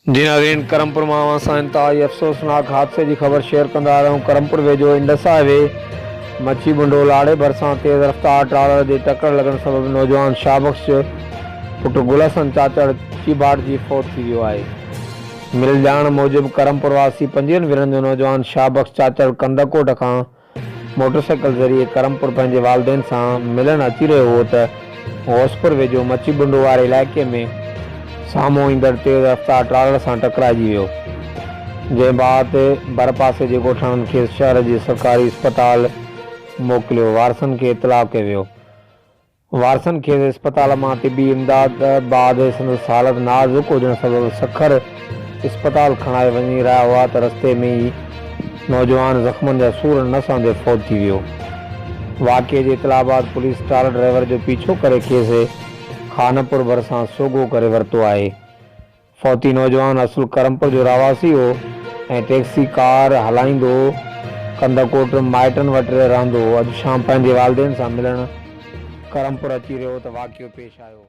जी नाज़रीन, करमपुर मां असां इंतहाई अफ़सोसनाक हादसे की ख़बर शेयर कंदा आहियूं। करमपुर वेझो इंडस हाईवे मच्छी बुंडोल आड़े भरिसां तेज़ रफ़्तार ट्रालर जी टक्कर लॻण सबबि नौजवान शाहबख़्श पुट गुलहसन चाचड़ चीबाट जी फौत थी वियो आहे। मिल ॼाण मूजिबि करमपुर वासी 25 विरहनि जो नौजवान शाहबख़्श चाचड़ कंदकोट खां मोटरसाइकिल ज़रिए करमपुर पंहिंजे वालिदैन सां मिलण अची रहियो हो त होसपुर वेझो मच्छी बुंडो वारे इलाइक़े में साम्हूं ईंदड़ तेज़ रफ़्तार ट्रालर सां टकराइजी वियो, जंहिं बाबति भरपासे जे ॻोठाणनि खे शहर जे सरकारी अस्पताल मोकिलियो। वारसनि खे इतलाउ कयो वियो। वारसनि खे अस्पताल मां तिबी इमदाद बाद संदसि हालत नाज़ुक हुजण सबबि सखर अस्पताल खणाए वञी रहिया हुआ त रस्ते में ई नौजवान ज़ख़्मनि जा सूर नसण ते फौत थी वियो। वाक़िए जी इतला बाद पुलिस ट्रालर ड्राइवर जो पीछो करे खेसि खानपुर भरिसां सोगो करे वरितो आहे। फौती नौजवान असुल करमपुर जो रहावासी हो ऐं टैक्सी कार हलाईंदो कंदकोट माइटनि वटि रहंदो हो। अॼु शाम पंहिंजे वालिदैन सां मिलण करमपुर अची रहियो त वाक़ियो पेश आयो।